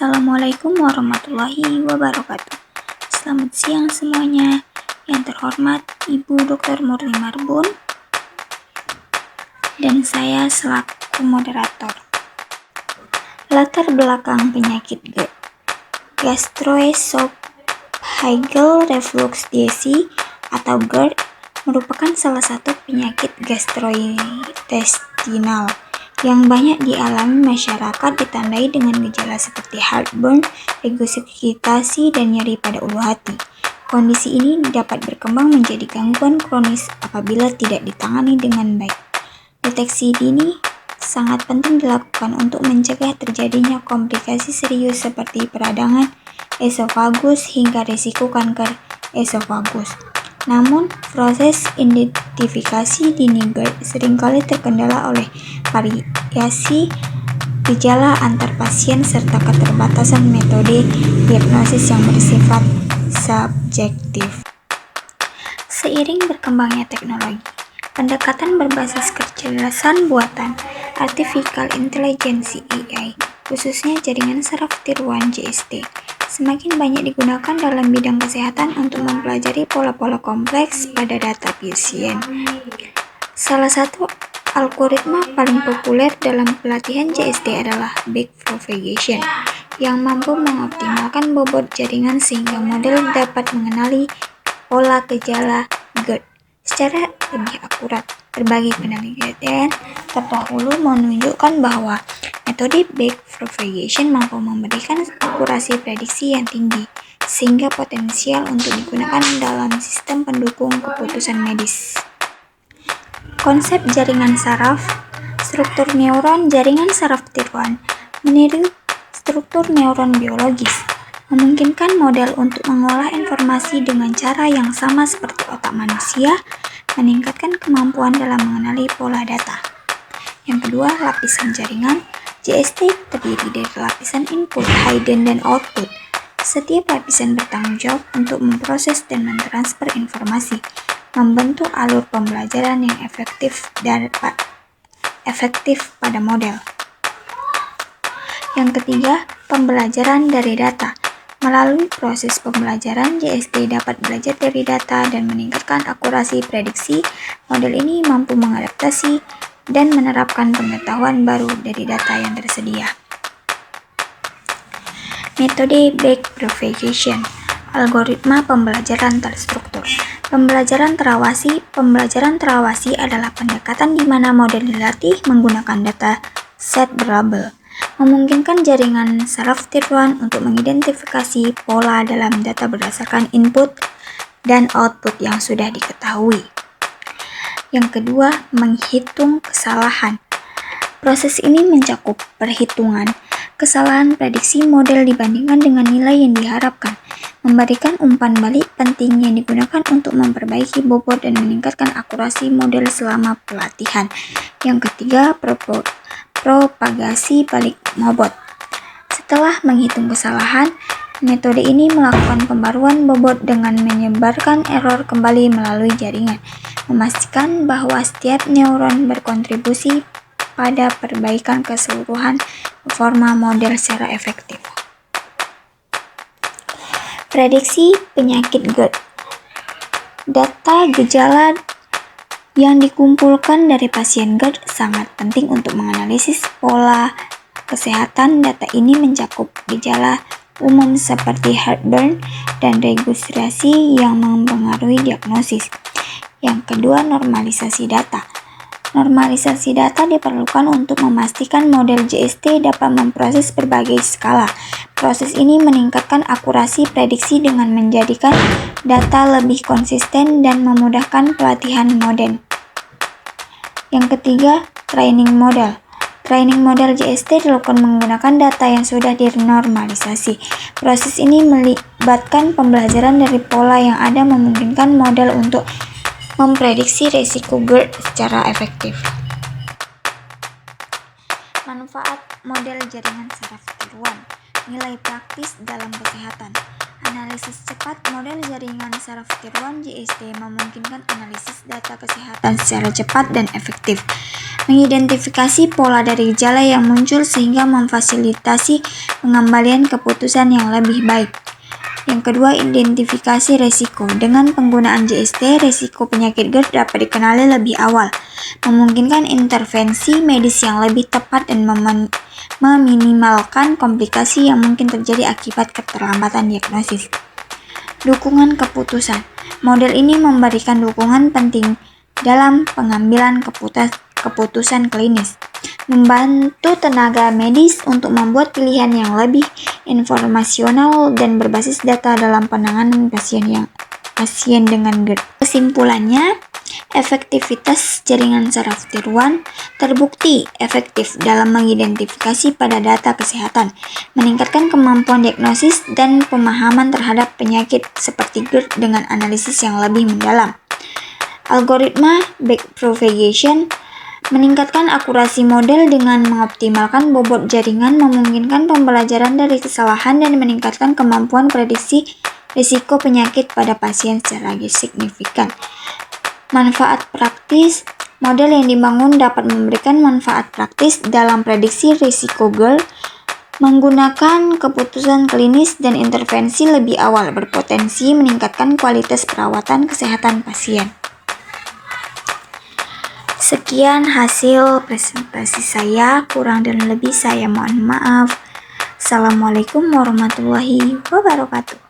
Assalamualaikum warahmatullahi wabarakatuh. Selamat siang semuanya. Yang terhormat Ibu Dr. Murni Marbun dan saya selaku moderator. Latar belakang penyakit GERD. Gastroesophageal reflux disease atau GERD merupakan salah satu penyakit gastrointestinal yang banyak dialami masyarakat, ditandai dengan gejala seperti heartburn, regurgitasi, dan nyeri pada ulu hati. Kondisi ini dapat berkembang menjadi gangguan kronis apabila tidak ditangani dengan baik. Deteksi dini sangat penting dilakukan untuk mencegah terjadinya komplikasi serius seperti peradangan esofagus hingga risiko kanker esofagus. Namun, proses identifikasi dini GERD seringkali terkendala oleh variasi gejala antar pasien serta keterbatasan metode diagnosis yang bersifat subjektif. Seiring berkembangnya teknologi, pendekatan berbasis kecerdasan buatan Artificial Intelligence (AI), khususnya jaringan saraf tiruan (JST), semakin banyak digunakan dalam bidang kesehatan untuk mempelajari pola-pola kompleks pada data pasien. Salah satu algoritma paling populer dalam pelatihan JST adalah backpropagation, yang mampu mengoptimalkan bobot jaringan sehingga model dapat mengenali pola gejala GERD secara lebih akurat. Berbagai penelitian terdahulu menunjukkan bahwa metode backpropagation mampu memberikan akurasi prediksi yang tinggi, sehingga potensial untuk digunakan dalam sistem pendukung keputusan medis. Konsep jaringan saraf. Struktur neuron jaringan saraf tiruan meniru struktur neuron biologis, memungkinkan model untuk mengolah informasi dengan cara yang sama seperti otak manusia, meningkatkan kemampuan dalam mengenali pola data. Yang kedua, lapisan jaringan. JST terdiri dari lapisan input, hidden, dan output. Setiap lapisan bertanggung jawab untuk memproses dan mentransfer informasi, membentuk alur pembelajaran yang efektif pada model. Yang ketiga, pembelajaran dari data. Melalui proses pembelajaran, JST dapat belajar dari data dan meningkatkan akurasi prediksi. Model ini mampu mengadaptasi dan menerapkan pengetahuan baru dari data yang tersedia. Metode backpropagation. Algoritma pembelajaran terstruktur. Pembelajaran terawasi adalah pendekatan di mana model dilatih menggunakan data set berlabel, memungkinkan jaringan saraf tiruan untuk mengidentifikasi pola dalam data berdasarkan input dan output yang sudah diketahui. Yang kedua, menghitung kesalahan. Proses ini mencakup perhitungan kesalahan prediksi model dibandingkan dengan nilai yang diharapkan, memberikan umpan balik penting yang digunakan untuk memperbaiki bobot dan meningkatkan akurasi model selama pelatihan. Yang ketiga, propagasi balik bobot. Setelah menghitung kesalahan, metode ini melakukan pembaruan bobot dengan menyebarkan error kembali melalui jaringan, memastikan bahwa setiap neuron berkontribusi pada perbaikan keseluruhan performa model secara efektif. Prediksi penyakit GERD. Data gejala yang dikumpulkan dari pasien GERD sangat penting untuk menganalisis pola kesehatan. Data ini mencakup gejala umum seperti heartburn dan regurgitasi yang mempengaruhi diagnosis. Yang kedua, normalisasi data. Normalisasi data diperlukan untuk memastikan model JST dapat memproses berbagai skala. Proses ini meningkatkan akurasi prediksi dengan menjadikan data lebih konsisten dan memudahkan pelatihan model. Yang ketiga, training model. Training model JST dilakukan menggunakan data yang sudah dinormalisasi. Proses ini melibatkan pembelajaran dari pola yang ada, memungkinkan model untuk memprediksi risiko GERD secara efektif. Manfaat model jaringan saraf tiruan. Nilai praktis dalam kesehatan. Analisis cepat model jaringan saraf tiruan JST memungkinkan analisis data kesehatan secara cepat dan efektif. mengidentifikasi pola dari gejala yang muncul sehingga memfasilitasi pengembalian keputusan yang lebih baik. Yang kedua, identifikasi resiko. Dengan penggunaan JST, resiko penyakit GERD dapat dikenali lebih awal, memungkinkan intervensi medis yang lebih tepat dan meminimalkan komplikasi yang mungkin terjadi akibat keterlambatan diagnosis. Dukungan keputusan. Model ini memberikan dukungan penting dalam pengambilan keputusan klinis, membantu tenaga medis untuk membuat pilihan yang lebih informasional dan berbasis data dalam penanganan pasien dengan GERD. Kesimpulannya, efektivitas jaringan saraf tiruan terbukti efektif dalam mengidentifikasi pada data kesehatan, meningkatkan kemampuan diagnosis dan pemahaman terhadap penyakit seperti GERD dengan analisis yang lebih mendalam. Algoritma backpropagation meningkatkan akurasi model dengan mengoptimalkan bobot jaringan, memungkinkan pembelajaran dari kesalahan, dan meningkatkan kemampuan prediksi risiko penyakit pada pasien secara signifikan. Manfaat praktis. Model yang dibangun dapat memberikan manfaat praktis dalam prediksi risiko GERD, menggunakan keputusan klinis dan intervensi lebih awal, berpotensi meningkatkan kualitas perawatan kesehatan pasien. Sekian hasil presentasi saya, kurang dan lebih saya mohon maaf. Assalamualaikum warahmatullahi wabarakatuh.